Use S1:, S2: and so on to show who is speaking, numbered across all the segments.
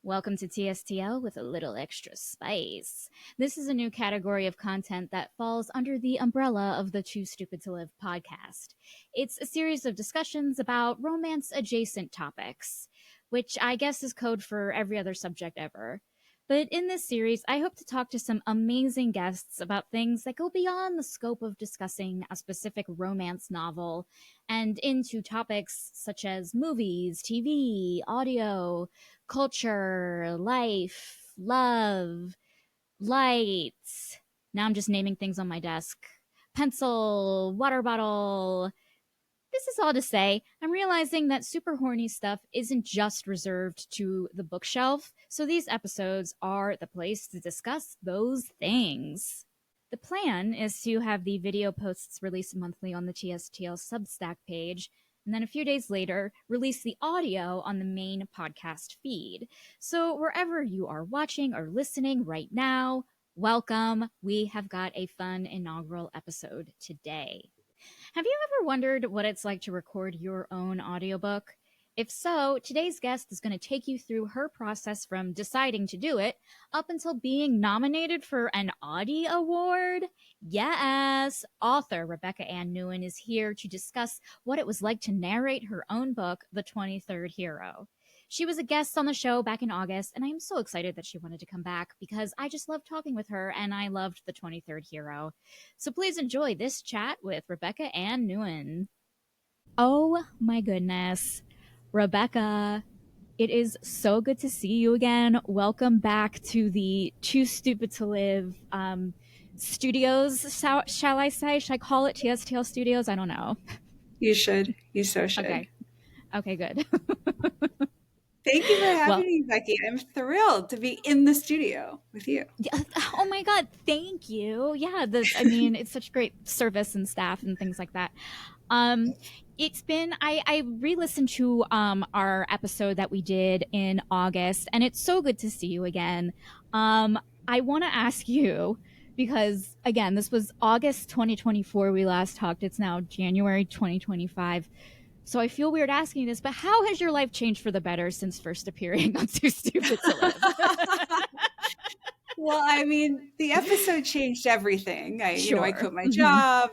S1: Welcome to TSTL with a little extra spice. This is a new category of content that falls under the umbrella of the Too Stupid to Live podcast. It's a series of discussions about romance adjacent topics, which I guess is code for every other subject ever. But in this series, I hope to talk to some amazing guests about things that go beyond the scope of discussing a specific romance novel and into topics such as movies, TV, audio, culture, life, love, lights. Now I'm just naming things on my desk. Pencil, water bottle. This is all to say, I'm realizing that super horny stuff isn't just reserved to the bookshelf, so these episodes are the place to discuss those things. The plan is to have the video posts released monthly on the TSTL Substack page, and then a few days later, release the audio on the main podcast feed. So wherever you are watching or listening right now, welcome. We have got a fun inaugural episode today. Have you ever wondered what it's like to record your own audiobook? If so, today's guest is going to take you through her process from deciding to do it up until being nominated for an Audie Award. Yes, author Rebecca Ann Nguyen is here to discuss what it was like to narrate her own book, The 23rd Hero. She was a guest on the show back in August, and I am so excited that she wanted to come back because I just loved talking with her and I loved The 23rd Hero. So please enjoy this chat with Rebecca Ann Nguyen. Oh my goodness. Rebecca, it is so good to see you again. Welcome back to the Too Stupid to Live studios, shall I say? Should I call it TSTL Studios? I don't know.
S2: You should. You so should.
S1: Okay, good.
S2: Thank you for having me, Becky. I'm thrilled to be in the studio with you.
S1: Oh my God, thank you. Yeah, it's such great service and staff and things like that. It's been I re-listened to our episode that we did in August, and it's so good to see you again. I want to ask you because again, this was August 2024 we last talked. It's now January 2025. So I feel weird asking this, but how has your life changed for the better since first appearing on Too Stupid to Live?
S2: Well, I mean, the episode changed everything. I quit my
S1: Mm-hmm.
S2: job.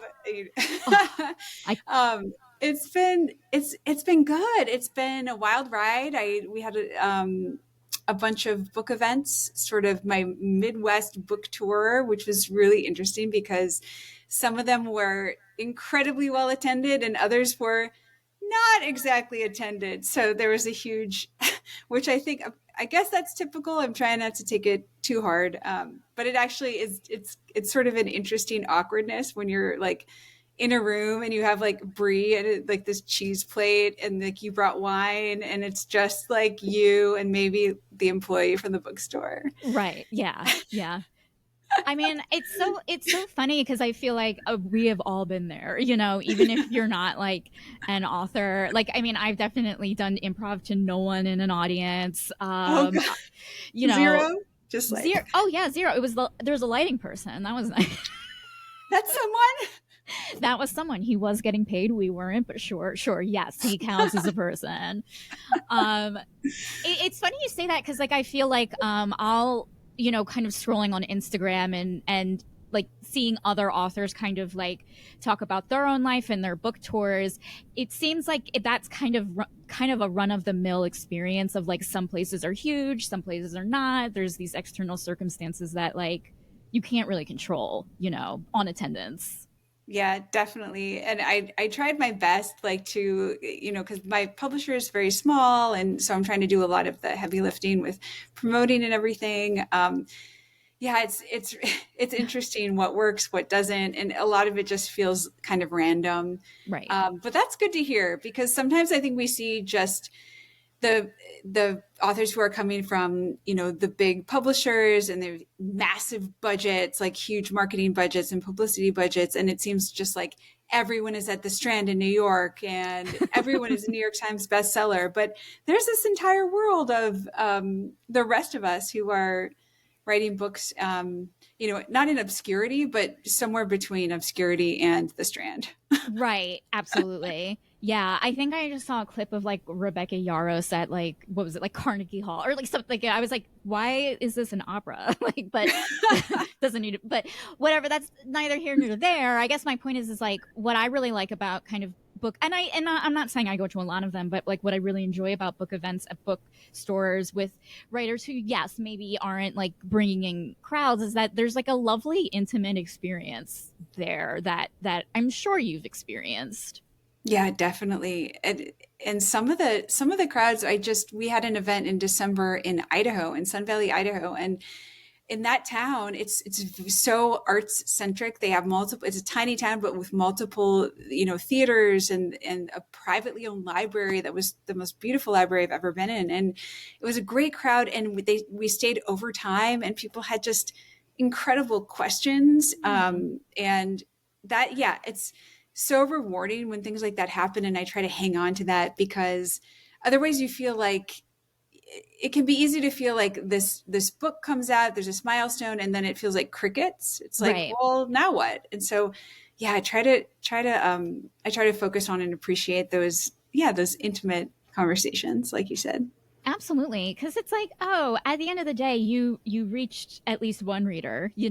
S1: Oh,
S2: It's been good. It's been a wild ride. We had a bunch of book events, sort of my Midwest book tour, which was really interesting because some of them were incredibly well attended and others were not exactly attended. So there was a huge, which I guess that's typical. I'm trying not to take it too hard. But it actually is, it's sort of an interesting awkwardness when you're like in a room and you have like brie and like this cheese plate and like you brought wine and it's just like you and maybe the employee from the bookstore.
S1: Right. Yeah. Yeah. I mean, it's so funny because I feel like we have all been there, even if you're not like an author. Like, I mean, I've definitely done improv to no one in an audience.
S2: Zero? Just like
S1: zero. Oh yeah, zero. There was a lighting person. That was nice.
S2: That's someone?
S1: That was someone. He was getting paid. We weren't, but sure. Yes, he counts as a person. It's funny you say that because like I feel like I'll kind of scrolling on Instagram and like seeing other authors kind of like talk about their own life and their book tours. It seems like that's kind of a run of the mill experience of like some places are huge, some places are not. There's these external circumstances that like you can't really control, on attendance.
S2: Yeah, definitely. And I tried my best, like to, because my publisher is very small. And so I'm trying to do a lot of the heavy lifting with promoting and everything. Yeah, it's interesting what works, what doesn't. And a lot of it just feels kind of random.
S1: Right.
S2: But that's good to hear because sometimes I think we see just the authors who are coming from, the big publishers and their massive budgets, like huge marketing budgets and publicity budgets. And it seems just like everyone is at the Strand in New York and everyone is a New York Times bestseller. But there's this entire world of the rest of us who are writing books, not in obscurity, but somewhere between obscurity and the Strand.
S1: Right, absolutely. Yeah, I think I just saw a clip of like Rebecca Yarros at like what was it, like Carnegie Hall or like something. Like, I was like, why is this an opera? Like, but doesn't need it. But whatever. That's neither here nor there. I guess my point is like what I really like about kind of book, and I'm not saying I go to a lot of them, but like what I really enjoy about book events at bookstores with writers who, yes, maybe aren't like bringing in crowds, is that there's like a lovely intimate experience there that I'm sure you've experienced.
S2: Yeah, definitely. And some of the crowds, we had an event in December in Idaho, in Sun Valley, Idaho, and in that town, it's so arts centric. They have multiple. It's a tiny town, but with multiple, theaters and a privately owned library that was the most beautiful library I've ever been in. And it was a great crowd, and we stayed over time, and people had just incredible questions.
S1: Mm.
S2: And that, yeah, it's so rewarding when things like that happen, and I try to hang on to that because otherwise you feel like it can be easy to feel like this book comes out, there's this milestone, and then it feels like crickets. It's like,
S1: Right.
S2: well, now what? And so, yeah, I try to focus on and appreciate those intimate conversations, like you said.
S1: Absolutely, because it's like, oh, at the end of the day, you reached at least one reader, you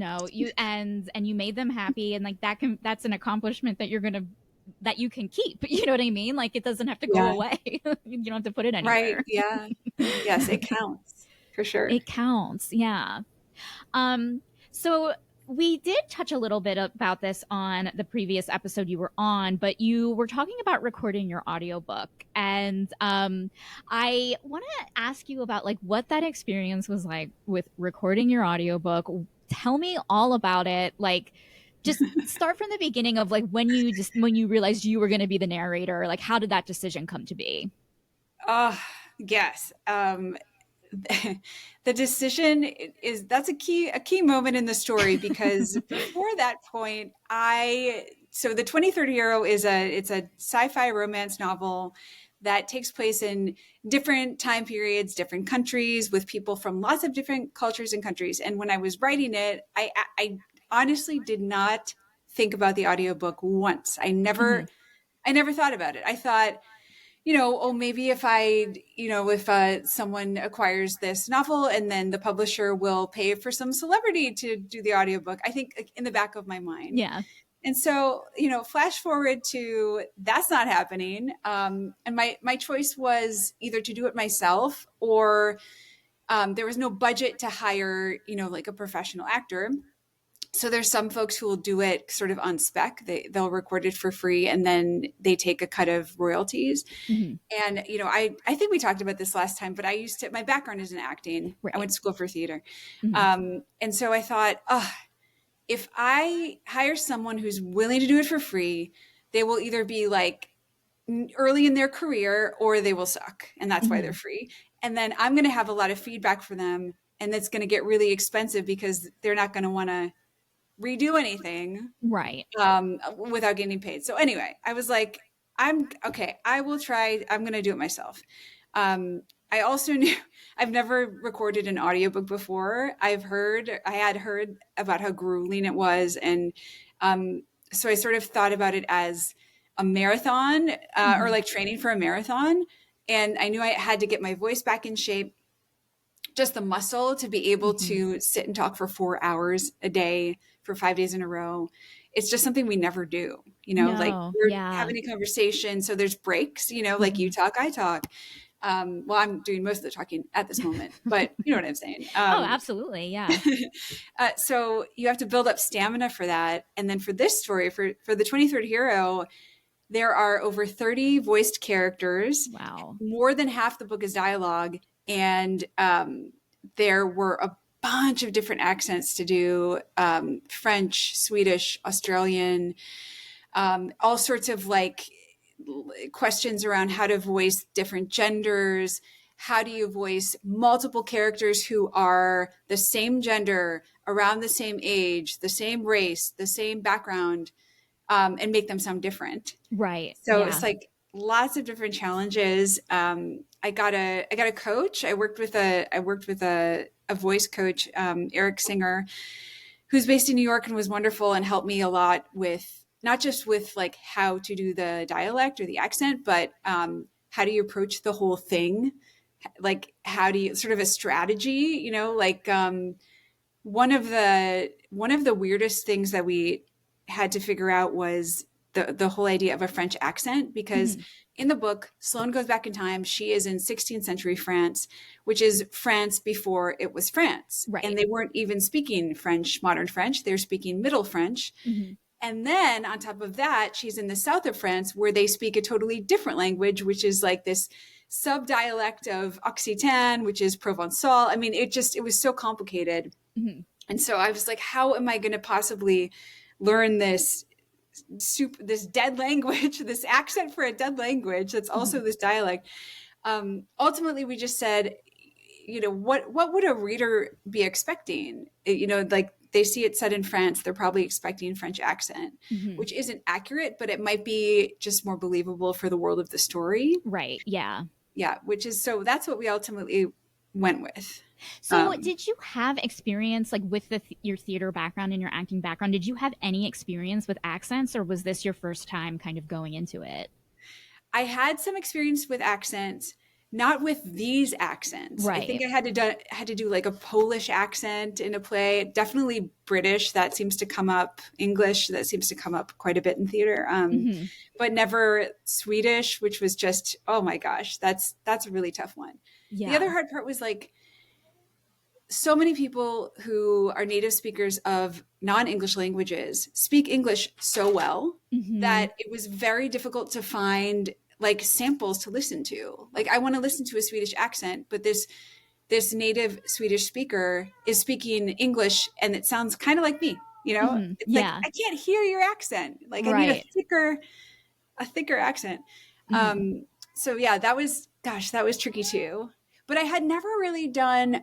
S1: and you made them happy, and like that's an accomplishment that you can keep. You know what I mean? Like it doesn't have to go
S2: Yeah,
S1: away. You don't have to put it
S2: right.
S1: anywhere.
S2: Yeah, yes, it counts for sure.
S1: It counts. Yeah. Um, so we did touch a little bit about this on the previous episode you were on, but you were talking about recording your audiobook. And I want to ask you about like what that experience was like with recording your audiobook. Tell me all about it. Like just start from the beginning of like when you realized you were going to be the narrator, like how did that decision come to be?
S2: Oh, yes. The decision is that's a key moment in the story because before that point, so the 2030 Euro it's a sci-fi romance novel that takes place in different time periods, different countries, with people from lots of different cultures and countries. And when I was writing it, I honestly did not think about the audiobook once.
S1: Mm-hmm.
S2: I never thought about it. I thought, oh, maybe if someone acquires this novel and then the publisher will pay for some celebrity to do the audiobook, I think, like, in the back of my mind.
S1: Yeah.
S2: And so, flash forward to that's not happening. And my choice was either to do it myself or there was no budget to hire, like a professional actor. So there's some folks who will do it sort of on spec. They'll record it for free and then they take a cut of royalties.
S1: Mm-hmm.
S2: And, I think we talked about this last time, but my background is in acting. I
S1: Right.
S2: went to school for theater.
S1: Mm-hmm.
S2: And so I thought, oh, if I hire someone who's willing to do it for free, they will either be like early in their career or they will suck. And that's why
S1: Mm-hmm.
S2: they're free. And then I'm going to have a lot of feedback for them. And it's going to get really expensive because they're not going to want to redo anything
S1: Right.
S2: without getting paid. So anyway, I was like, I'm okay. I will try. I'm going to do it myself. I also knew I've never recorded an audiobook before. I had heard about how grueling it was. And so I sort of thought about it as a marathon or
S1: Mm-hmm.
S2: like training for a marathon. And I knew I had to get my voice back in shape, just the muscle to be able
S1: Mm-hmm.
S2: to sit and talk for 4 hours a day for 5 days in a row. It's just something we never do, like
S1: No.
S2: we're
S1: Yeah.
S2: having a conversation. So there's breaks, like you
S1: Mm-hmm.
S2: talk, I talk. Well, I'm doing most of the talking at this moment, but you know what I'm saying?
S1: Oh, absolutely. Yeah.
S2: So you have to build up stamina for that. And then for this story, for the 23rd Hero, there are over 30 voiced characters.
S1: Wow.
S2: More than half the book is dialogue. And there were a bunch of different accents to do, French, Swedish, Australian, all sorts of like questions around how to voice different genders. How do you voice multiple characters who are the same gender, around the same age, the same race, the same background, and make them sound different?
S1: Right.
S2: So it's
S1: Yeah.
S2: like lots of different challenges. I got a coach. I worked with a voice coach, Eric Singer, who's based in New York and was wonderful and helped me a lot with not just with like how to do the dialect or the accent, but how do you approach the whole thing? Like how do you sort of a strategy, like one of the weirdest things that we had to figure out was the whole idea of a French accent, because
S1: Mhm.
S2: in the book, Sloane goes back in time. She is in 16th century France, which is France before it was France.
S1: Right.
S2: And they weren't even speaking French, modern French. They're speaking Middle French.
S1: Mhm.
S2: And then on top of that, she's in the south of France where they speak a totally different language, which is like this sub-dialect of Occitan, which is Provençal. I mean, it was so complicated.
S1: Mhm.
S2: And so I was like, how am I going to possibly learn this dead language, this accent for a dead language that's also
S1: Mhm.
S2: this dialect? Ultimately, we just said, what would a reader be expecting? Like they see it said in France, they're probably expecting French accent,
S1: Mhm.
S2: which isn't accurate, but it might be just more believable for the world of the story.
S1: Right. Yeah.
S2: Yeah, so that's what we ultimately went with.
S1: So,
S2: Um,
S1: did you have experience like with your theater background and your acting background? Did you have any experience with accents, or was this your first time kind of going into it?
S2: I had some experience with accents, not with these accents. I think
S1: Right.
S2: I had to do like a Polish accent in a play, definitely British. That seems to come up. English, that seems to come up quite a bit in theater,
S1: Hmm.
S2: but never Swedish, which was just, oh my gosh, that's a really tough one. The other
S1: Yeah.
S2: hard part was like so many people who are native speakers of non-English languages speak English so well
S1: Hmm.
S2: that it was very difficult to find like samples to listen to. Like I want to listen to a Swedish accent, but this native Swedish speaker is speaking English and it sounds kind of like me,
S1: Hmm.
S2: It's like
S1: Yeah.
S2: I can't hear your accent. Like I need
S1: Right.
S2: a thicker accent.
S1: Hmm.
S2: So yeah, that was tricky too. But I had never really done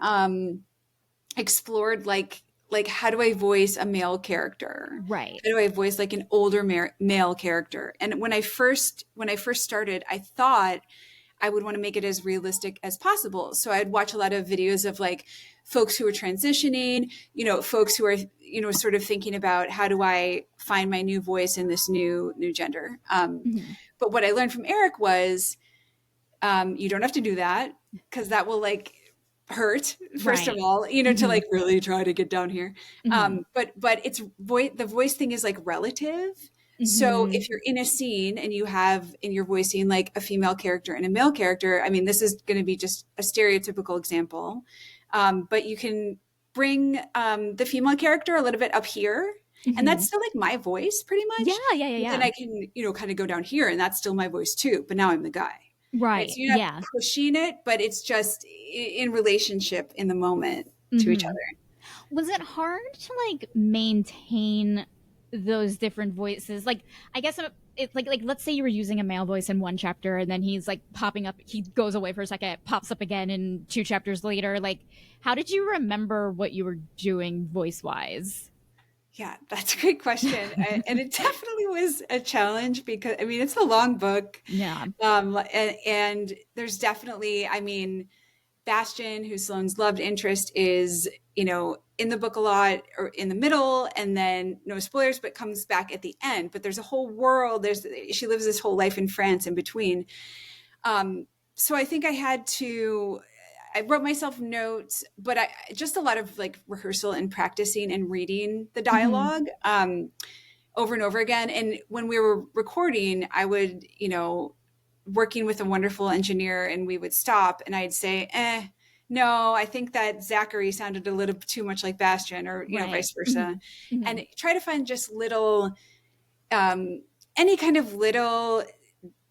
S2: explored like how do I voice a male character?
S1: Right.
S2: How do I voice like an older male character? And when I first started, I thought I would want to make it as realistic as possible. So I'd watch a lot of videos of like folks who are transitioning, folks who are sort of thinking about how do I find my new voice in this new gender.
S1: Hmm.
S2: But what I learned from Eric was you don't have to do that because that will like hurt first of
S1: Right.
S2: all, to
S1: Hmm.
S2: like really try to get down here.
S1: Hmm.
S2: But the voice thing is like relative. So
S1: Hmm.
S2: if you're in a scene and you have in your voicing like a female character and a male character, I mean, this is going to be just a stereotypical example, but you can bring the female character a little bit up here, and
S1: Hmm.
S2: that's still like my voice pretty
S1: Yeah.
S2: much.
S1: Yeah. Yeah.
S2: But then
S1: Yeah.
S2: I can, kind of go down here, and that's still my voice too. But now I'm the guy. Right. So
S1: Right.
S2: you're not
S1: Yeah.
S2: pushing it, but it's just in relationship in the moment to each
S1: Hmm.
S2: other.
S1: Was it hard to like maintain those different voices? Like, I guess it's like let's say you were using a male voice in one chapter, and then he's like popping up. He goes away for a second, pops up again in two chapters later. Like, how did you remember what you were doing voice wise?
S2: Yeah, that's a great question. And it definitely was a challenge because, I mean, it's a long book.
S1: Yeah.
S2: And there's definitely, I mean, Bastion, who's Sloane's loved interest, is, in the book a lot or in the middle, and then no spoilers, but comes back at the end. But there's a whole world. She lives this whole life in France in between. So I think I wrote myself notes, but just a lot of like rehearsal and practicing and reading the
S1: Hmm.
S2: dialogue over and over again. And when we were recording, I would, working with a wonderful engineer, and we would stop and I'd say, no, I think that Zachary sounded a little too much like Bastion, or,
S1: Right.
S2: vice
S1: Hmm.
S2: versa.
S1: Hmm.
S2: And try to find just um, any kind of little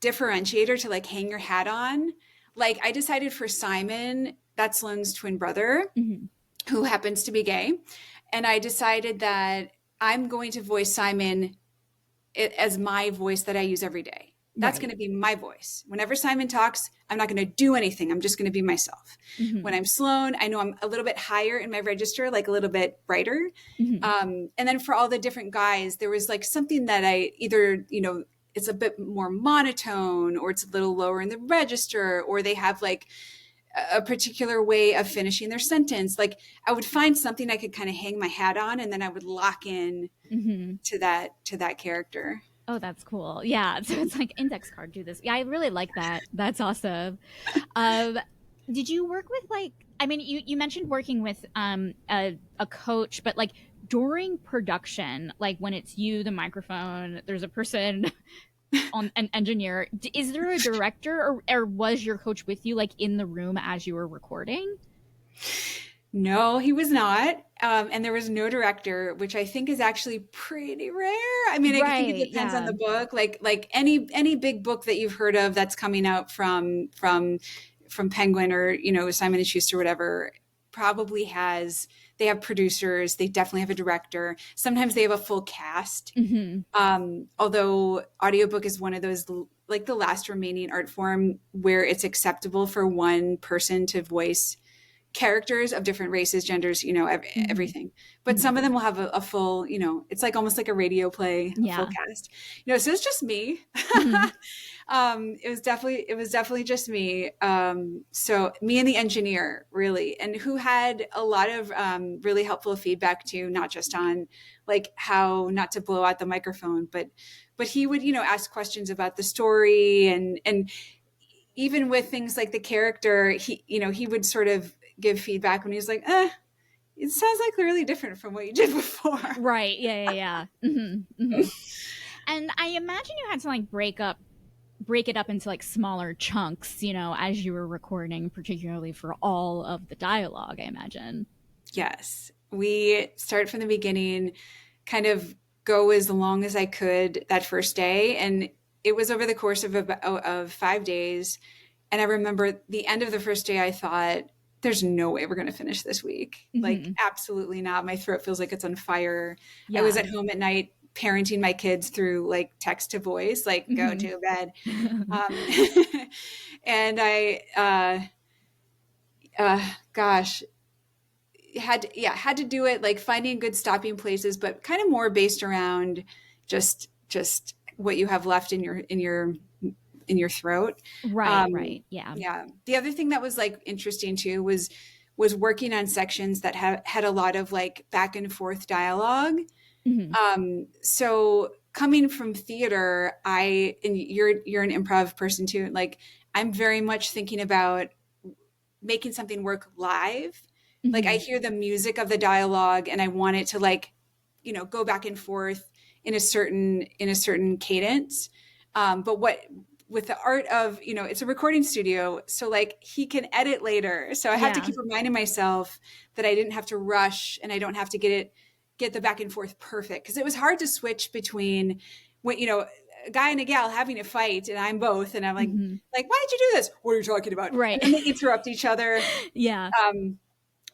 S2: differentiator to like hang your hat on. Like I decided for Simon, that's Sloane's twin brother,
S1: Hmm.
S2: who happens to be gay. And I decided that I'm going to voice Simon as my voice that I use every day. That's
S1: Right.
S2: going to be my voice. Whenever Simon talks, I'm not going to do anything. I'm just going to be myself. When
S1: Hmm.
S2: I'm Sloane, I know I'm a little bit higher in my register, like a little bit brighter.
S1: Hmm.
S2: And then for all the different guys, there was like something that I either, it's a bit more monotone, or it's a little lower in the register, or they have like a particular way of finishing their sentence. Like I would find something I could kind of hang my hat on, and then I would lock in
S1: Mm-hmm.
S2: to that character.
S1: Oh, that's cool. Yeah. So it's like index card, do this. Yeah, I really like that. That's awesome. Um, did you work with like, I mean, you mentioned working with a coach, but like during production, like when it's you, the microphone, there's a person on an engineer. Is there a director, or was your coach with you like in the room as you were recording?
S2: No, he was not. And there was no director, which I think is actually pretty rare. I mean, I think it
S1: Right.
S2: depends on
S1: Yeah.
S2: the book. Like any big book that you've heard of that's coming out from Penguin, or Simon and Schuster, whatever, probably has. They have producers. They definitely have a director. Sometimes they have a full cast.
S1: Mm-hmm.
S2: Although audiobook is one of those, like the last remaining art form where it's acceptable for one person to voice characters of different races, genders,
S1: Mm-hmm.
S2: everything. But
S1: Mm-hmm.
S2: some of them will have a full, it's like almost like a radio play, a full
S1: Yeah.
S2: cast. So it's just me.
S1: Mm-hmm.
S2: It was definitely just me. So me and the engineer, really, and who had a lot of really helpful feedback too, not just on like how not to blow out the microphone, but he would ask questions about the story, and even with things like the character, he would sort of give feedback when he was like, it sounds like really different from what you did before.
S1: Right. Yeah. Yeah. Yeah. Mm-hmm. Mm-hmm. And I imagine you had to like break it up into like smaller chunks, as you were recording, particularly for all of the dialogue, I imagine.
S2: Yes. We start from the beginning, kind of go as long as I could that first day. And it was over the course of 5 days. And I remember the end of the first day, I thought, there's no way we're going to finish this week. Like,
S1: Mm-hmm.
S2: absolutely not. My throat feels like it's on fire. I was
S1: Yeah.
S2: at home at night parenting my kids through like text to voice, like, go
S1: Mm-hmm.
S2: to bed. Um, and gosh, had to do it like finding good stopping places, but kind of more based around just what you have left in your throat.
S1: Right. Right. Yeah.
S2: Yeah. The other thing that was like interesting too was working on sections that had a lot of like back and forth dialogue.
S1: Mm-hmm.
S2: So coming from theater, and you're an improv person too. Like I'm very much thinking about making something work live. Like I
S1: Mm-hmm.
S2: hear the music of the dialogue and I want it to like, go back and forth in a certain cadence. But what with the art of, it's a recording studio, so like he can edit later. So I have to
S1: Yeah.
S2: keep reminding myself that I didn't have to rush and I don't have to get the back and forth perfect, because it was hard to switch between when a guy and a gal having a fight and I'm both, and I'm
S1: Mm-hmm.
S2: like, why did you do this? What are you talking about?
S1: Right.
S2: And then they interrupt each other.
S1: Yeah.
S2: Um,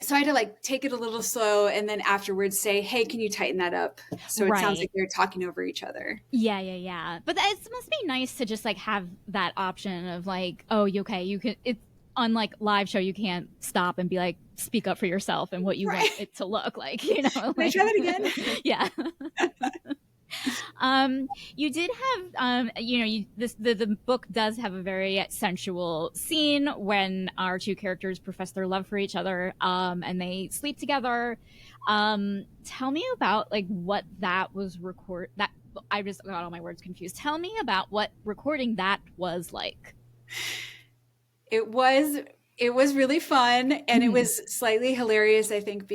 S2: so I had to like take it a little slow and then afterwards say, hey, can you tighten that up? So it sounds
S1: Right.
S2: like they're talking over each other.
S1: Yeah, yeah, yeah. But it must be nice to just like have that option of like, oh, you okay? You can. It's unlike live show. You can't stop and be like, speak up for yourself and what you want
S2: Right.
S1: it to look like.
S2: Can I
S1: Like
S2: try that again?
S1: yeah. You did have the book does have a very sensual scene when our two characters profess their love for each other, and they sleep together. Tell me about like what that was record that I just got all my words confused. Tell me about what recording that was like.
S2: It was it was really fun, and it
S1: Mm-hmm.
S2: was slightly hilarious, I think,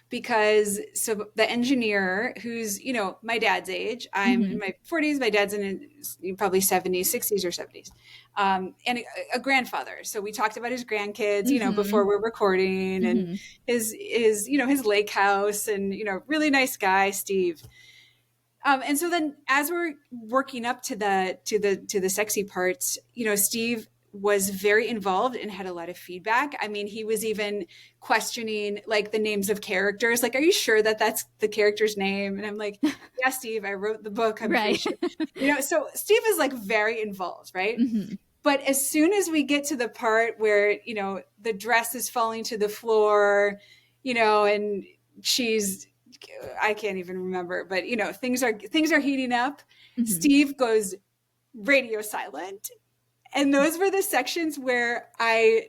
S2: because so the engineer, who's my dad's age, I'm
S1: Mm-hmm.
S2: in my 40s, my dad's in his probably 70s, 60s or 70s, and a grandfather. So we talked about his grandkids,
S1: Mm-hmm.
S2: before we're recording, and
S1: Mm-hmm.
S2: his lake house, and really nice guy, Steve. And so then, as we're working up to the sexy parts, Steve was very involved and had a lot of feedback. I mean, he was even questioning like the names of characters. Like, are you sure that that's the character's name? And I'm like, yeah, Steve, I wrote the book. I'm pretty
S1: Right.
S2: sure. So Steve is like very involved, right?
S1: Mm-hmm.
S2: But as soon as we get to the part where the dress is falling to the floor, and she's I can't even remember, but things are heating up.
S1: Mm-hmm.
S2: Steve goes radio silent. And those were the sections where I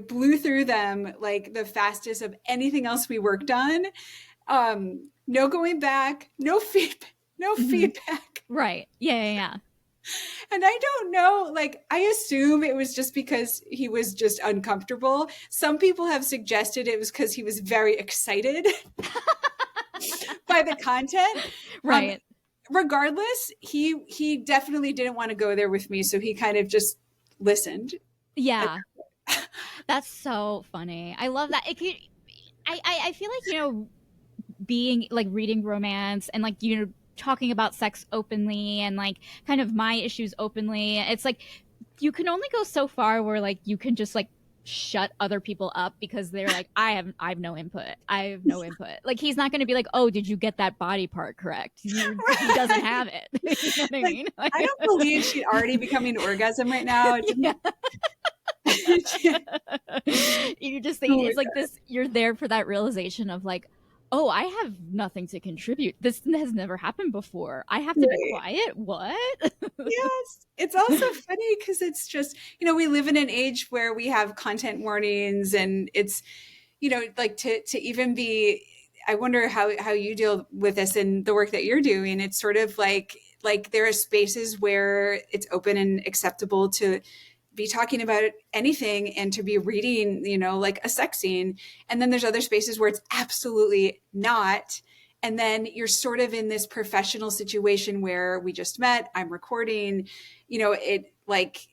S2: blew through them like the fastest of anything else we worked on. No going back, no feedback, no
S1: Mm-hmm.
S2: feedback.
S1: Right. Yeah, yeah, yeah.
S2: And I don't know, like, I assume it was just because he was just uncomfortable. Some people have suggested it was because he was very excited by the content. Um,
S1: Right.
S2: Regardless, he definitely didn't want to go there with me, so he kind of just listened.
S1: Yeah. That's so funny. I love that. It could, I feel like, being like reading romance and like, talking about sex openly and like kind of my issues openly. It's like you can only go so far where like you can just like shut other people up because they're like, I have no input. I have no input. Like he's not going to be like, oh, did you get that body part correct? He doesn't
S2: Right.
S1: have it. You know what I
S2: Like,
S1: mean?
S2: I don't believe she'd already be coming to orgasm right now. It
S1: Yeah.
S2: didn't.
S1: You just think
S2: Oh my
S1: it's like
S2: God.
S1: this, you're there for that realization of like, oh, I have nothing to contribute. This has never happened before. I have to be
S2: Right.
S1: quiet. What?
S2: Yes. It's also funny because it's just, we live in an age where we have content warnings, and it's, like to even be, I wonder how you deal with this in the work that you're doing. It's sort of like there are spaces where it's open and acceptable to be talking about anything and to be reading, like a sex scene. And then there's other spaces where it's absolutely not. And then you're sort of in this professional situation where we just met, I'm recording, it like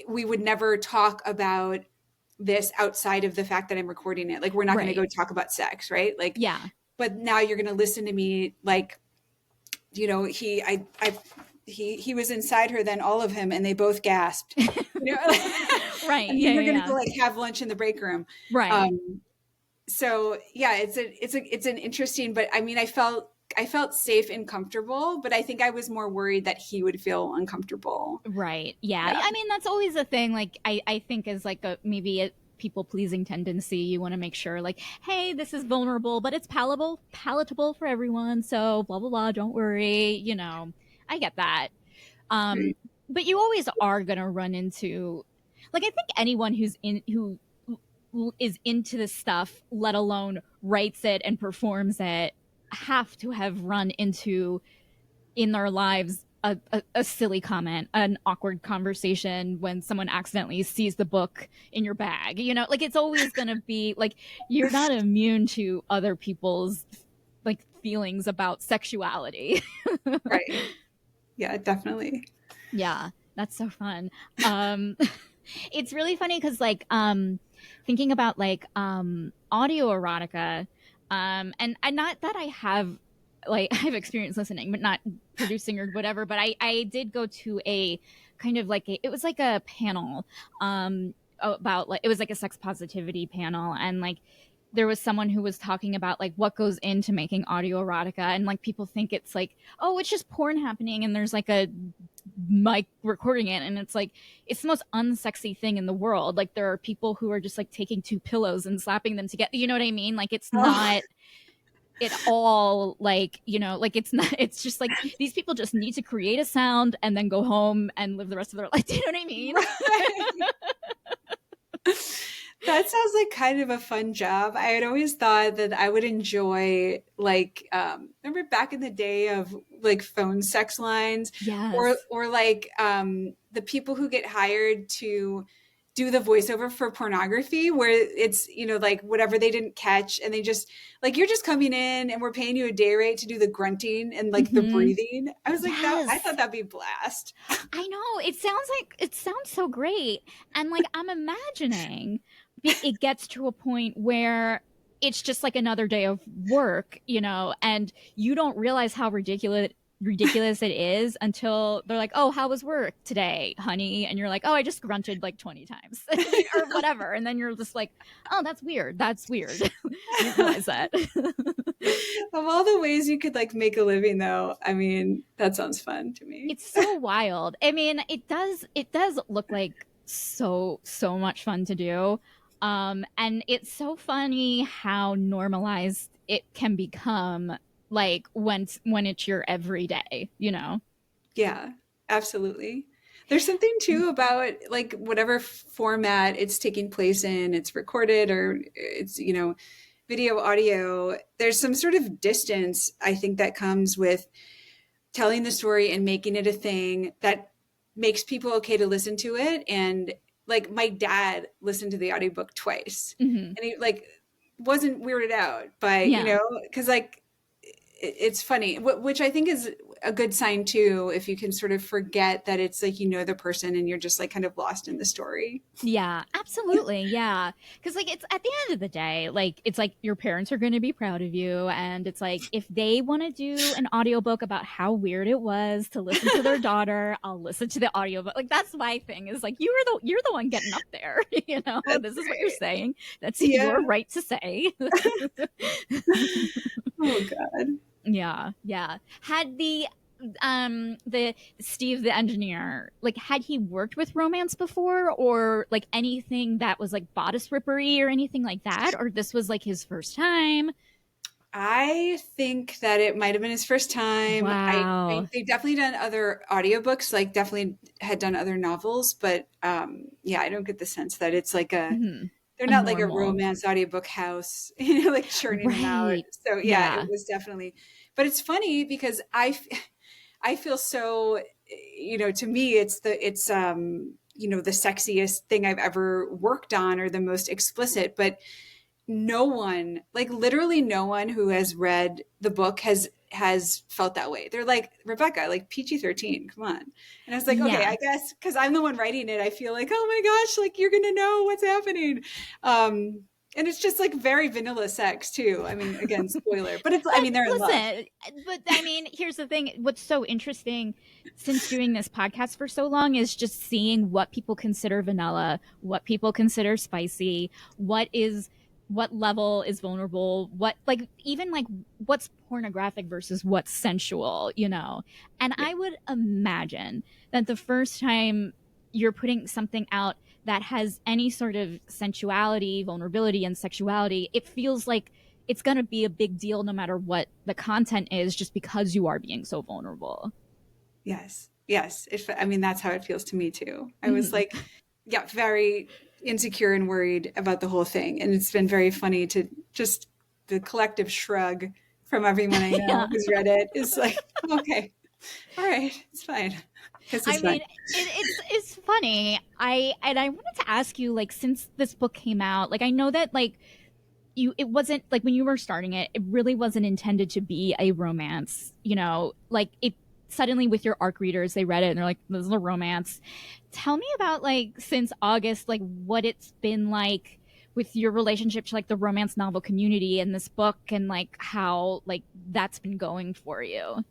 S2: we would never talk about this outside of the fact that I'm recording it. Like we're not going to
S1: Right.
S2: go talk about sex, right? Like,
S1: Yeah.
S2: but now you're going to listen to me like, he was inside her, then all of him, and they both gasped,
S1: Right.
S2: and then
S1: Yeah.
S2: you're
S1: Yeah.
S2: going to
S1: Yeah.
S2: go like have lunch in the break room.
S1: Right.
S2: So yeah, it's an interesting, but I mean, I felt safe and comfortable, but I think I was more worried that he would feel uncomfortable.
S1: Right. Yeah.
S2: Yeah.
S1: I mean, that's always a thing. Like, I think is like a maybe a people pleasing tendency. You want to make sure, like, hey, this is vulnerable, but it's palatable for everyone. So blah blah blah. Don't worry. I get that. Um,
S2: Right.
S1: but you always are gonna run into, like, I think anyone who is into this stuff, let alone writes it and performs it, have to have run into in their lives a silly comment, an awkward conversation when someone accidentally sees the book in your bag. Like it's always going to be like you're not immune to other people's like feelings about sexuality.
S2: Right. Yeah, definitely.
S1: Yeah, that's so fun. Um, it's really funny because like thinking about like audio erotica, and not that I have like I've experience listening, but not producing or whatever. But I did go to a kind of like it was like a panel about like it was like a sex positivity panel, and like there was someone who was talking about like what goes into making audio erotica, and like people think it's like, oh, it's just porn happening and there's like a mic recording it, and it's like it's the most unsexy thing in the world. Like there are people who are just like taking two pillows and slapping them together, you know what I mean? Like it's
S2: Oh,
S1: not at all like, like it's not, it's just like these people just need to create a sound and then go home and live the rest of their life. Do you know what I mean?
S2: right. That sounds like kind of a fun job. I had always thought that I would enjoy like remember back in the day of like phone sex lines, or
S1: Yes.
S2: like the people who get hired to do the voiceover for pornography, where it's like whatever they didn't catch, and they just like, you're just coming in and we're paying you a day rate to do the grunting and like the
S1: Mm-hmm.
S2: breathing. I was like, that I thought
S1: Yes.
S2: that'd be a blast.
S1: I know. It sounds so great. And like I'm imagining it gets to a point where it's just like another day of work, and you don't realize how ridiculous it is until they're like, "Oh, how was work today, honey?" And you're like, "Oh, I just grunted like 20 times." Or whatever. And then you're just like, "Oh, that's weird. That's weird." I didn't realize that.
S2: Of all the ways you could like make a living though, I mean, that sounds fun to me.
S1: It's so wild. I mean, it does look like so much fun to do. And it's so funny how normalized it can become like when it's your everyday, you know.
S2: Yeah, absolutely. There's something too about like whatever format it's taking place in, it's recorded or it's, video, audio. There's some sort of distance, I think, that comes with telling the story and making it a thing that makes people okay to listen to it. And like my dad listened to the audiobook twice
S1: Hmm.
S2: and he like wasn't weirded out by,
S1: Yeah.
S2: because like it's funny, which I think is a good sign too, if you can sort of forget that it's like, the person and you're just like kind of lost in the story.
S1: Yeah, absolutely. Yeah. Cuz like it's at the end of the day, like it's like your parents are going to be proud of you and it's like if they want to do an audiobook about how weird it was to listen to their daughter, I'll listen to the audiobook. Like that's my thing is like you're the one getting up there, you know.
S2: That's
S1: This is what you're
S2: great.
S1: saying. That's
S2: Yeah.
S1: your right to say.
S2: Oh God.
S1: Yeah, yeah. Had the Steve the engineer, like had he worked with romance before or like anything that was like bodice rippery or anything like that, or this was like his first time?
S2: I think that it might have been his first time.
S1: Wow.
S2: They've definitely done other audiobooks, like definitely had done other novels, but yeah, I don't get the sense that it's like
S1: Hmm.
S2: they're
S1: A
S2: not like a
S1: normal.
S2: romance audiobook house, like churning them out.
S1: Right.
S2: So yeah, it
S1: Yeah.
S2: was definitely, but it's funny because I feel so, to me, the sexiest thing I've ever worked on or the most explicit, but no one, like literally no one who has read the book has felt that way. They're like, Rebecca, like PG-13, come on. And I was like, okay,
S1: Yeah.
S2: I guess because I'm the one writing it, I feel like, oh my gosh, like you're gonna know what's happening. And it's just like very vanilla sex too. I mean, again, spoiler, but I
S1: But
S2: mean, they're in love.
S1: listen, but I mean, here's the thing. What's so interesting since doing this podcast for so long is just seeing what people consider vanilla, what people consider spicy, what level is vulnerable, what like even like what's pornographic versus what's sensual, you know. And
S2: Yeah.
S1: I would imagine that the first time you're putting something out that has any sort of sensuality, vulnerability, and sexuality, it feels like it's going to be a big deal no matter what the content is, just because you are being so vulnerable.
S2: Yes. Yes. I mean, that's how it feels to me too. I was
S1: Mm-hmm.
S2: like, yeah, very insecure and worried about the whole thing. And it's been very funny to just the collective shrug from everyone I know
S1: Yeah.
S2: who's read it is like, okay, all right, it's fine. This
S1: I
S2: is fine.
S1: mean, it's funny. I wanted to ask you, like, since this book came out, like, I know that like it wasn't like when you were starting it, it really wasn't intended to be a romance, you know, like it suddenly with your arc readers, they read it and they're like, this is a romance. Tell me about like since August, like what it's been like with your relationship to like the romance novel community and this book and like how like that's been going for you.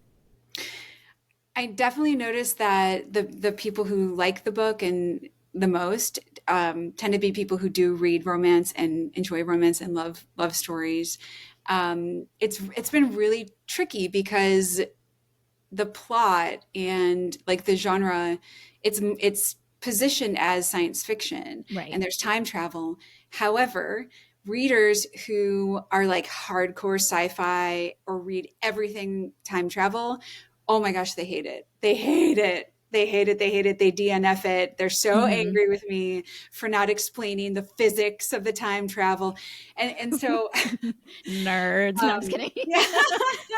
S2: I definitely noticed that the people who like the book and the most tend to be people who do read romance and enjoy romance and love stories. It's been really tricky because the plot and like the genre, it's positioned as science fiction
S1: Right.
S2: and there's time travel. However, readers who are like hardcore sci-fi or read everything time travel, oh my gosh, they hate it. They hate it. They hate it. They hate it. They DNF it. They're so
S1: Mm-hmm.
S2: angry with me for not explaining the physics of the time travel. And so
S1: Nerds. No, I'm just kidding.
S2: yeah.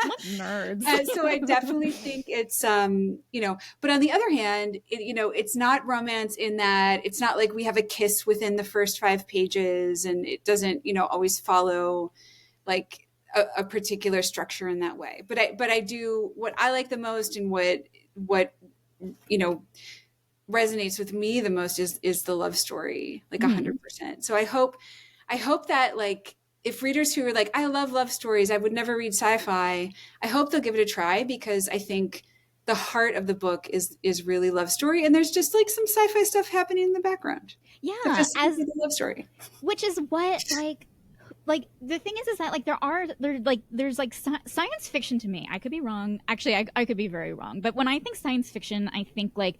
S1: What nerds?
S2: So I definitely think it's but on the other hand, it's not romance in that it's not like we have a kiss within the first 5 pages and it doesn't, always follow like a particular structure in that way. But I do what I like the most and what you know resonates with me the most is the love story, like
S1: Mm-hmm.
S2: 100%. So I hope that like if readers who are like, I love stories, I would never read sci-fi, I hope they'll give it a try because I think the heart of the book is really love story and there's just like some sci-fi stuff happening in the background. But
S1: Yeah,
S2: just
S1: as
S2: the love story.
S1: which is what like the thing is that like there's like science fiction to me. I could be wrong. Actually, I could be very wrong. But when I think science fiction, I think like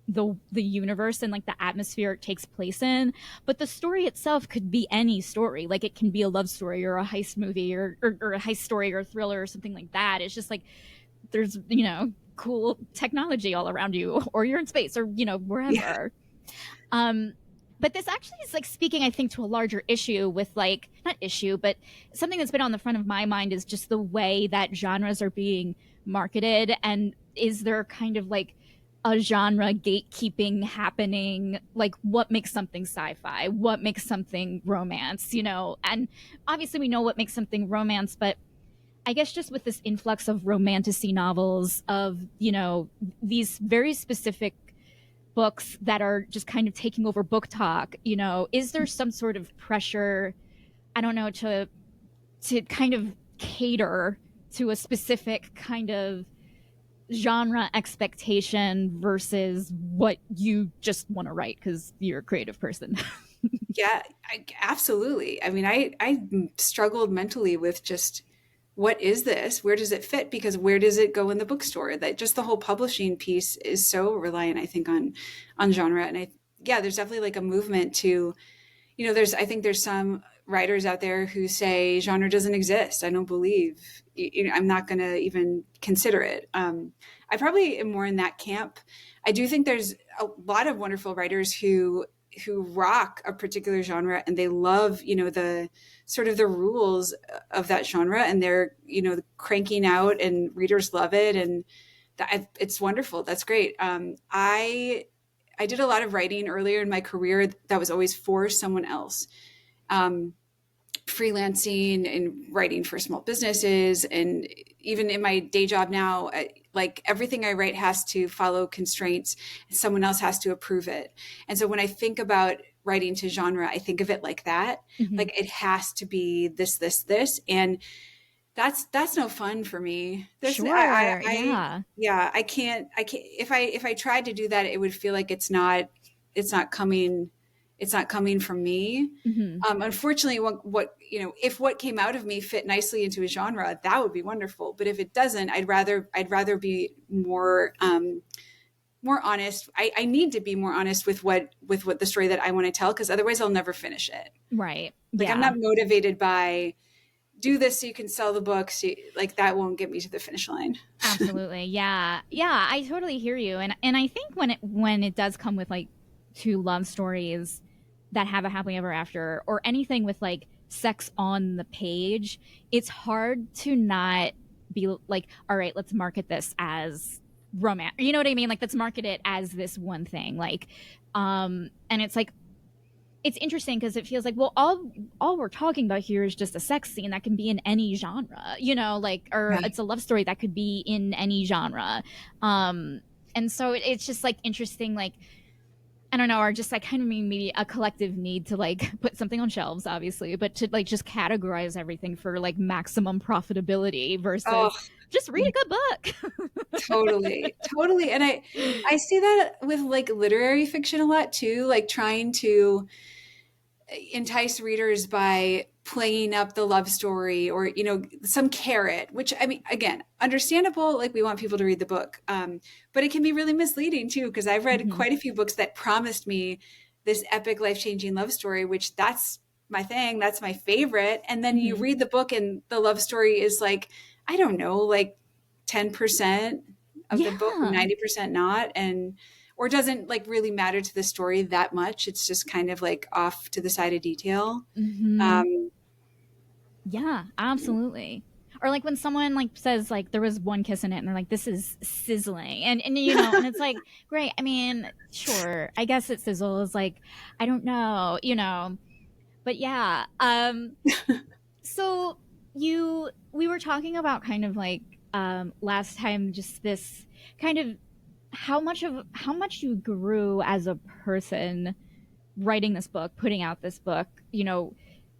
S1: the universe and like the atmosphere it takes place in. But the story itself could be any story. Like it can be a love story or a heist movie or a heist story or a thriller or something like that. It's just like there's cool technology all around you, or you're in space, or
S2: Yeah.
S1: wherever. Um, but this actually is like speaking, I think, to a larger issue with like not issue, but something that's been on the front of my mind is just the way that genres are being marketed, and is there kind of like a genre gatekeeping happening? Like, what makes something sci-fi? What makes something romance? And obviously we know what makes something romance, but I guess just with this influx of romantasy novels, of these very specific books that are just kind of taking over book talk, is there some sort of pressure, I don't know, to kind of cater to a specific kind of genre expectation versus what you just want to write because you're a creative person?
S2: Yeah, absolutely. I mean, I struggled mentally with just what is this? Where does it fit? Because where does it go in the bookstore? That just the whole publishing piece is so reliant, I think, on genre. And yeah, there's definitely like a movement to, I think there's some writers out there who say genre doesn't exist. I don't believe, I'm not going to even consider it. I probably am more in that camp. I do think there's a lot of wonderful writers who rock a particular genre, and they love, the sort of the rules of that genre, and they're, cranking out, and readers love it. And it's wonderful. That's great. I did a lot of writing earlier in my career that was always for someone else. Um, Freelancing and writing for small businesses, and even in my day job now, like everything I write has to follow constraints, and someone else has to approve it. And so when I think about writing to genre, I think of it like that.
S1: Mm-hmm.
S2: Like it has to be this, and that's no fun for me.
S1: Sure. Yeah.
S2: Yeah, I can't if I tried to do that, it would feel like it's not coming from me.
S1: Mm-hmm.
S2: Unfortunately, if what came out of me fit nicely into a genre, that would be wonderful. But if it doesn't, I'd rather be more honest. I need to be more honest with what the story that I want to tell, because otherwise I'll never finish it.
S1: Right.
S2: Like I'm
S1: Yeah.
S2: not motivated by do this so you can sell the book. So like that won't get me to the finish line.
S1: Absolutely. Yeah. Yeah, I totally hear you. And I think when it does come with like two love stories that have a happily ever after, or anything with like sex on the page, it's hard to not be like, all right, let's market this as romance. You know what I mean? Like, let's market it as this one thing. Like, and it's like, it's interesting because it feels like, well, all we're talking about here is just a sex scene that can be in any genre, like, or
S2: Right.
S1: it's a love story that could be in any genre. um and so it's just like interesting, like, I don't know, or just like kind of maybe a collective need to like put something on shelves, obviously, but to like just categorize everything for like maximum profitability
S2: Oh,
S1: versus just read a good book.
S2: totally, totally. And I see that with like literary fiction a lot too, like trying to entice readers by playing up the love story, or some carrot, which, I mean, again, understandable, like we want people to read the book, but it can be really misleading too, because I've read
S1: Hmm.
S2: quite a few books that promised me this epic life-changing love story, which that's my thing, that's my favorite, and then you
S1: Hmm.
S2: read the book and the love story is like, I don't know, like 10% of the book,
S1: Yeah.
S2: 90% not, and or doesn't like really matter to the story that much. It's just kind of like off to the side of detail.
S1: Hmm.
S2: Um,
S1: Yeah, absolutely. Or like when someone like says like there was one kiss in it and they're like, this is sizzling. And and it's like, great. I mean, sure. I guess it sizzles. Like, I don't know. But yeah. So we were talking about kind of like last time, just this kind of how much you grew as a person writing this book, putting out this book,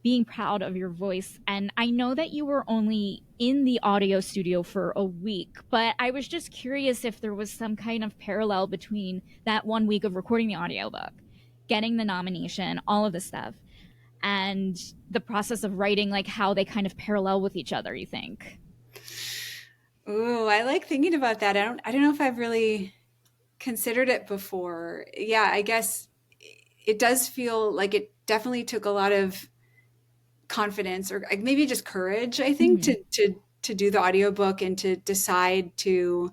S1: being proud of your voice. And I know that you were only in the audio studio for a week, but I was just curious if there was some kind of parallel between that 1 week of recording the audiobook, getting the nomination, all of this stuff, and the process of writing, like how they kind of parallel with each other, you think?
S2: Ooh, I like thinking about that. I don't know if I've really considered it before. Yeah, I guess it does feel like it definitely took a lot of confidence, or like maybe just courage, I think,
S1: Mm-hmm.
S2: to do the audiobook and to decide to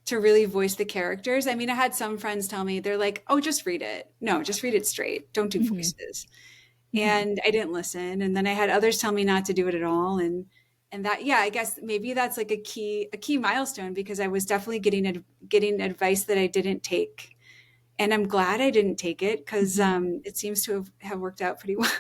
S2: to really voice the characters. I mean, I had some friends tell me, they're like, oh, just read it. No, just read it straight. Don't do
S1: Mm-hmm.
S2: voices.
S1: Mm-hmm.
S2: And I didn't listen. And then I had others tell me not to do it at all. And that, yeah, I guess maybe that's like a key milestone, because I was definitely getting advice that I didn't take. And I'm glad I didn't take it, because
S1: Mm-hmm.
S2: it seems to have worked out pretty well,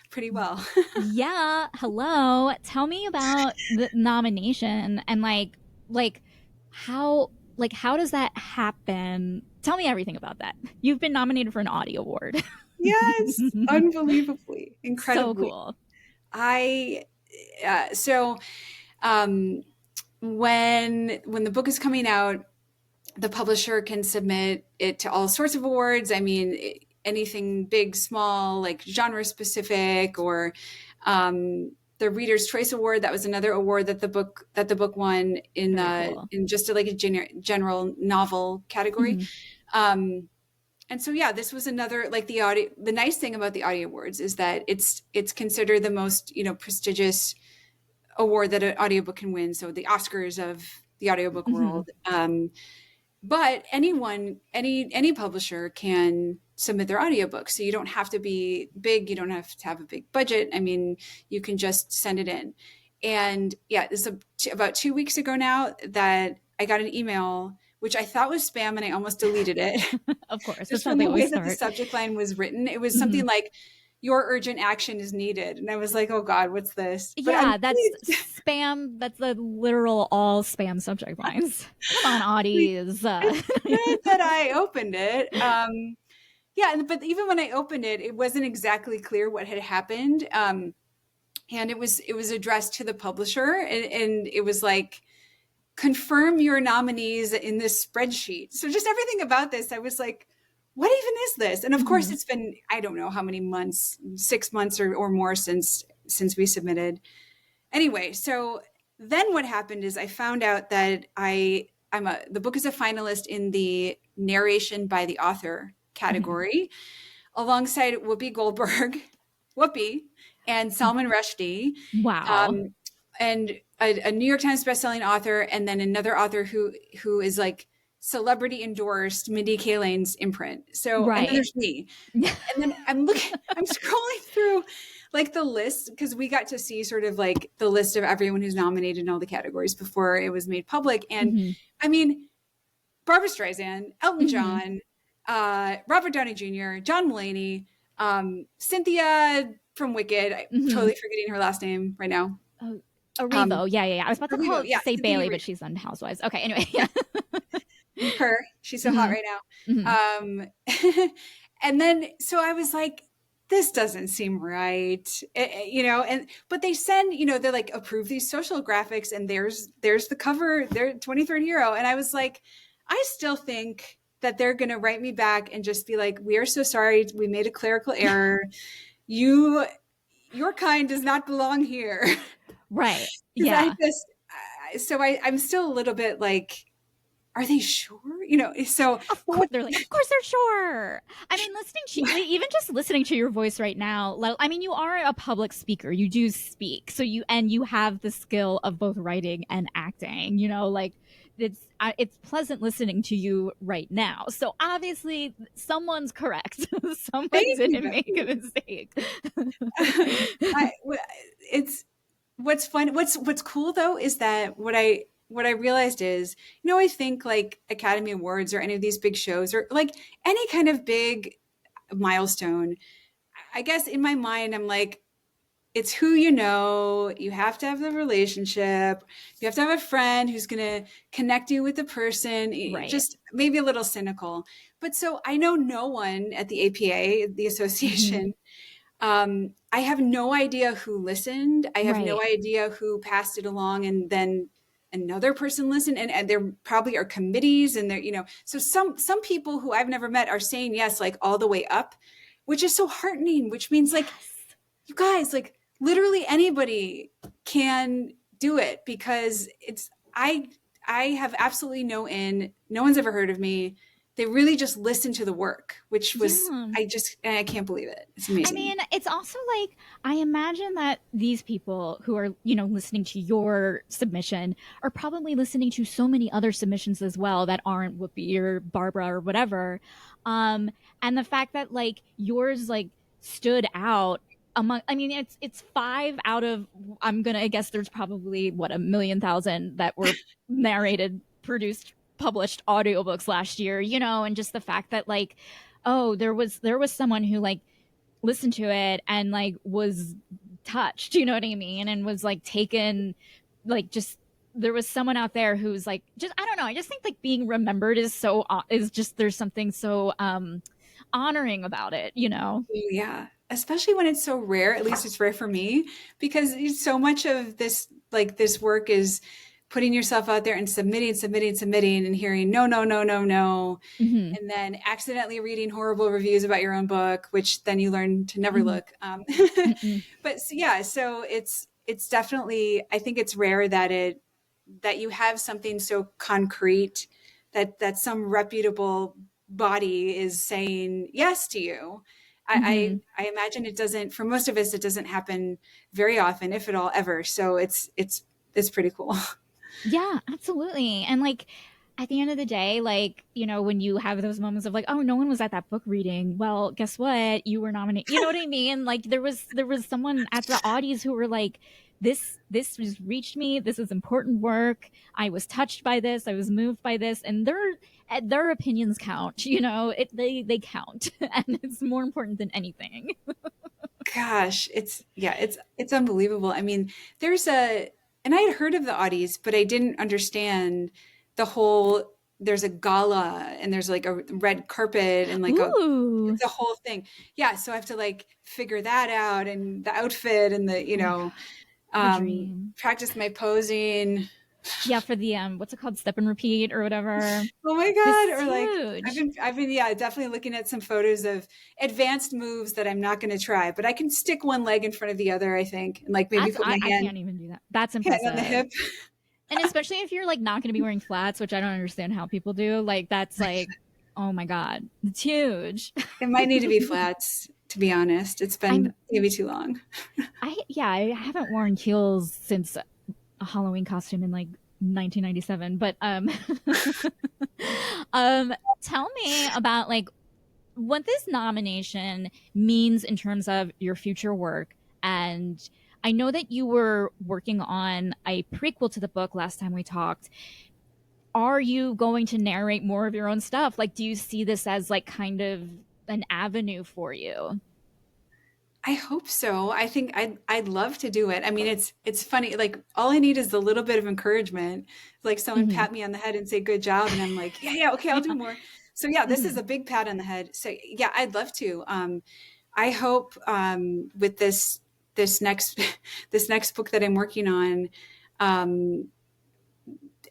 S2: pretty well.
S1: Yeah, hello. Tell me about the nomination and like how how does that happen? Tell me everything about that. You've been nominated for an Audio Award.
S2: Yes, unbelievably,
S1: So
S2: incredibly.
S1: cool.
S2: I so um, when the book is coming out, the publisher can submit it to all sorts of awards. I mean, anything big, small, like genre specific, or the Reader's Choice Award. That was another award that the book won
S1: Very cool.
S2: in just like a general novel category.
S1: Mm-hmm.
S2: Um, and so yeah, this was another, like, the audio. The nice thing about the Audio Awards is that it's considered the most, prestigious award that an audiobook can win. So the Oscars of the audiobook
S1: Mm-hmm.
S2: world. But any publisher can submit their audiobook. So you don't have to be big. You don't have to have a big budget. I mean, you can just send it in. And yeah, this is about 2 weeks ago now that I got an email, which I thought was spam, and I almost deleted it.
S1: Of course, that's
S2: Just
S1: how
S2: from
S1: they
S2: the
S1: always
S2: way that the
S1: start.
S2: subject line was written. It was
S1: Mm-hmm.
S2: something like, your urgent action is needed. And I was like, oh God, what's this? But I'm
S1: Yeah, that's spam. That's the literal all spam subject lines. Come on,
S2: really
S1: Audies.
S2: good that I opened it. Yeah, but even when I opened it, it wasn't exactly clear what had happened. And it was addressed to the publisher, and it was like, confirm your nominees in this spreadsheet. So just everything about this, I was like, what even is this? And of course,
S1: Mm-hmm.
S2: it's been, I don't know how many months, 6 months or more since we submitted. Anyway, so then what happened is I found out that the book is a finalist in the narration by the author
S1: Mm-hmm.
S2: category, alongside Whoopi Goldberg, Whoopi, and Salman Rushdie,
S1: Wow.
S2: um, and a New York Times bestselling author, and then another author who is like celebrity endorsed, Mindy Kaling's imprint. So, and then
S1: Right.
S2: there's me, and then I'm scrolling through like the list, because we got to see sort of like the list of everyone who's nominated in all the categories before it was made public. And
S1: Mm-hmm.
S2: I mean, Barbara Streisand, Elton
S1: Mm-hmm.
S2: John, Robert Downey Jr., John Mulaney, Cynthia from Wicked. I'm
S1: Mm-hmm.
S2: totally forgetting her last name right now.
S1: Oh,
S2: Um,
S1: Arivo. Yeah, yeah, yeah. I was about to
S2: Revo,
S1: call
S2: yeah,
S1: say
S2: Cynthia
S1: Bailey, but
S2: Erivo.
S1: she's on Housewives. Okay, anyway. Yeah.
S2: Her. She's so hot
S1: Mm-hmm.
S2: right
S1: Mm-hmm.
S2: now. And then so I was like, this doesn't seem right, and but they send, they're like, approve these social graphics, and there's the cover, their 23rd hero, and I was like, I still think that they're going to write me back and just be like, we are so sorry, we made a clerical error. You your kind does not belong here.
S1: Right.
S2: Because
S1: Yeah.
S2: I'm still a little bit like, are they sure? So,
S1: Of
S2: but
S1: course,
S2: what,
S1: they're like, of course they're sure. I mean, listening to even just listening to your voice right now. I mean, you are a public speaker. You do speak, so you have the skill of both writing and acting. It's pleasant listening to you right now. So obviously, someone's correct. Someone
S2: thank you,
S1: didn't make a
S2: Becky.
S1: mistake.
S2: I, it's what's fun. What's cool though is that what I realized is, I think like Academy Awards or any of these big shows, or like any kind of big milestone. I guess in my mind, I'm like, it's who you know. You have to have the relationship. You have to have a friend who's going to connect you with the person.
S1: Right.
S2: Just maybe a little cynical. But so I know no one at the APA, the
S1: Mm-hmm.
S2: association. I have no idea who listened. I have no
S1: Right.
S2: idea who passed it along, and then another person listened. And there probably are committees, and there, so some people who I've never met are saying yes, like all the way up, which is so heartening, which means like,
S1: Yes.
S2: you guys, like literally anybody can do it, because I have absolutely no one's ever heard of me. they really just listen to the work, which was,
S1: Yeah.
S2: I can't believe it. It's
S1: I
S2: amazing.
S1: mean, it's also like I imagine that these people who are, listening to your submission are probably listening to so many other submissions as well that aren't Whoopi or Barbara or whatever. Um, and the fact that like yours like stood out among, I mean, it's five out of, I guess there's probably what, a million thousand that were narrated, produced, published audiobooks last year, and just the fact that like, oh, there was someone who like listened to it and like was touched, you know what I mean, and was like taken, like just there was someone out there who's like, just I don't know, I just think like being remembered is just, there's something so honoring about it.
S2: Yeah, especially when it's so rare. At least it's rare for me because so much of this, like this work, is putting yourself out there and submitting, submitting, submitting, and hearing no, no, no, no, no,
S1: Hmm.
S2: and then accidentally reading horrible reviews about your own book, which then you learn to never
S1: Hmm.
S2: look.
S1: Hmm.
S2: But yeah, so it's definitely, I think it's rare that that you have something so concrete that some reputable body is saying yes to you.
S1: Hmm.
S2: I imagine it doesn't, for most of us, it doesn't happen very often, if at all ever. So it's pretty cool.
S1: Yeah, absolutely. And like at the end of the day, like, when you have those moments of like, oh, no one was at that book reading. Well, guess what? You were nominated. You know what I mean? Like there was someone at the Audis who were like, this has reached me. This is important work. I was touched by this. I was moved by this. And their opinions count, they count. And it's more important than anything.
S2: Gosh, it's yeah, it's unbelievable. I mean, there's a and I had heard of the Audis, but I didn't understand the whole there's a gala and there's like a red carpet and like a
S1: Ooh.
S2: it's a whole thing. Yeah, so I have to like figure that out and the outfit and
S1: Oh my God. The dream.
S2: practice my posing.
S1: Yeah, for the what's it called? Step and repeat or whatever.
S2: Oh my
S1: This
S2: God.
S1: is
S2: Or like
S1: huge.
S2: I've been yeah, definitely looking at some photos of advanced moves that I'm not going to try, but I can stick one leg in front of the other, I think, and like maybe
S1: That's
S2: put my
S1: I can't even do that. That's
S2: hand on the
S1: impressive.
S2: hip.
S1: And especially if you're like not going to be wearing flats, which I don't understand how people do. Like that's like, oh my God, it's huge.
S2: It might need to be flats, to be honest. It's been
S1: I'm
S2: maybe too long.
S1: I haven't worn heels since a Halloween costume in like 1997. But um, tell me about like what this nomination means in terms of your future work. And I know that you were working on a prequel to the book last time we talked. Are you going to narrate more of your own stuff? Like, do you see this as like kind of an avenue for you?
S2: I hope so. I think I'd love to do it. I mean, it's funny. Like all I need is a little bit of encouragement, like someone
S1: Hmm.
S2: pat me on the head and say good job, and I'm like, yeah, yeah, okay, I'll do
S1: Yeah.
S2: more. So yeah, this is
S1: Hmm.
S2: a big pat on the head. So yeah, I'd love to. I hope with this next this next book that I'm working on, um,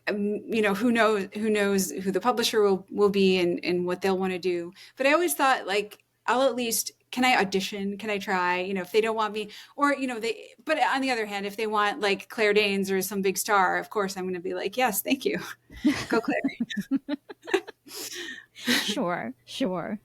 S2: who knows who the publisher will be and what they'll want to do. But I always thought like I'll at least can I audition? Can I try? If they don't want me, or they. But on the other hand, if they want like Claire Danes or some big star, of course I'm going to be like, yes, thank you, go Claire.
S1: Sure, sure.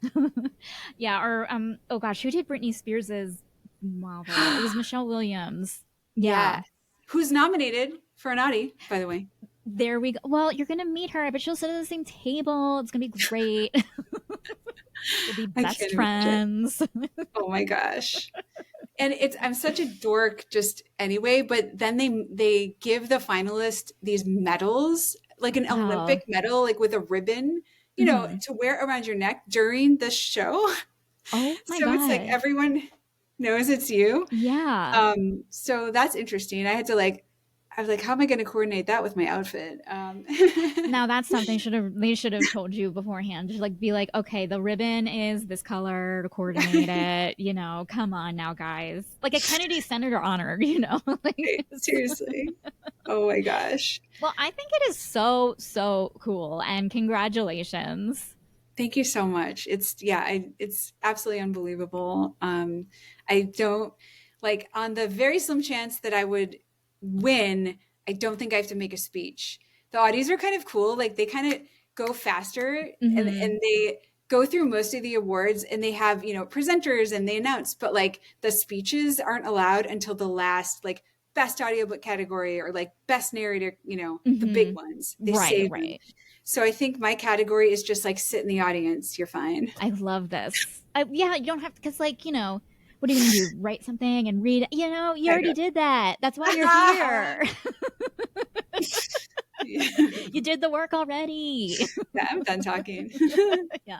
S1: Yeah, or oh gosh, who did Britney Spears's novel? It was Michelle Williams.
S2: Yeah,
S1: Yeah.
S2: who's nominated for an Audie, by the way?
S1: There we go. Well, you're gonna meet her, but she'll sit at the same table. It's gonna be great. You'll be
S2: I
S1: best
S2: can't imagine.
S1: friends.
S2: Oh my gosh. And I'm such a dork just anyway, but then they give the finalist these medals, like an
S1: Oh.
S2: Olympic medal, like with a ribbon,
S1: Hmm.
S2: to wear around your neck during the show.
S1: Oh my
S2: So it's like
S1: god.
S2: everyone knows it's you.
S1: Yeah.
S2: So that's interesting. I was like, how am I going to coordinate that with my outfit?
S1: Now that's something they should have told you beforehand. Just like be like, okay, the ribbon is this color to coordinate it. Come on now, guys. Like a Kennedy Senator honor. Like
S2: Seriously. Oh my gosh.
S1: well, I think it is so so cool, and congratulations.
S2: Thank you so much. It's absolutely unbelievable. I don't like on the very slim chance that I would win. I don't think I have to make a speech. The Audis are kind of cool. Like they kind of go faster,
S1: Mm-hmm.
S2: and they go through most of the awards, and they have, presenters and they announce, but like the speeches aren't allowed until the last, like best audiobook category or like best narrator, the big
S1: Mm-hmm.
S2: ones. They
S1: Right,
S2: save them.
S1: right.
S2: So I think my category is just like sit in the audience. You're fine.
S1: I love this. Yeah, you don't have to, because, like, what are you going to do? Write something and read it? You
S2: I
S1: already
S2: know.
S1: did that. That's why you're here. You did the work already.
S2: Yeah, I'm done talking.
S1: Yeah,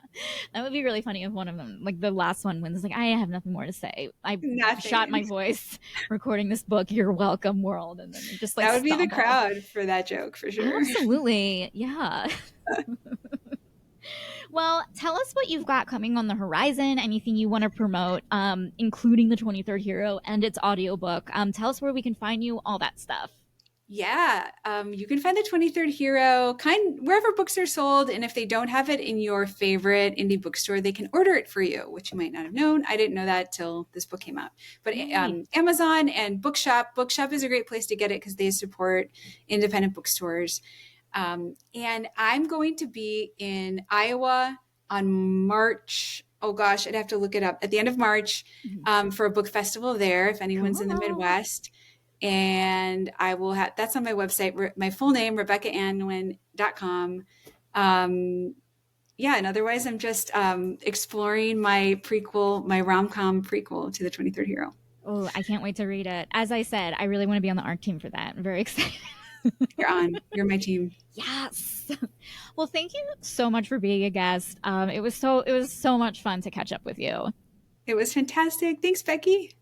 S1: that would be really funny if one of them, like the last one, wins. Like, I have nothing more to say. I shot
S2: Nothing.
S1: my voice recording this book. You're welcome, world, and then they just like
S2: That would be the
S1: stomp off.
S2: crowd for that joke for sure.
S1: Absolutely, yeah. Well, tell us what you've got coming on the horizon. Anything you want to promote, including the 23rd Hero and its audiobook. Tell us where we can find you. All that stuff.
S2: Yeah, you can find the 23rd Hero wherever books are sold, and if they don't have it in your favorite indie bookstore, they can order it for you, which you might not have known. I didn't know that till this book came out. But
S1: Right.
S2: Amazon and Bookshop. Bookshop is a great place to get it because they support independent bookstores. And I'm going to be in Iowa on March. Oh gosh, I'd have to look it up. At the end of March,
S1: Mhm.
S2: for a book festival there, if anyone's in the
S1: Cool.
S2: Midwest. And I will have that's on my website, my full name, RebeccaAnWin.com. Yeah, and otherwise, I'm just exploring my rom com prequel to the 23rd Hero.
S1: Oh, I can't wait to read it. As I said, I really want to be on the art team for that. I'm very excited.
S2: You're my team.
S1: Yes. Well, thank you so much for being a guest. It was so much fun to catch up with you.
S2: It was fantastic. Thanks, Becky.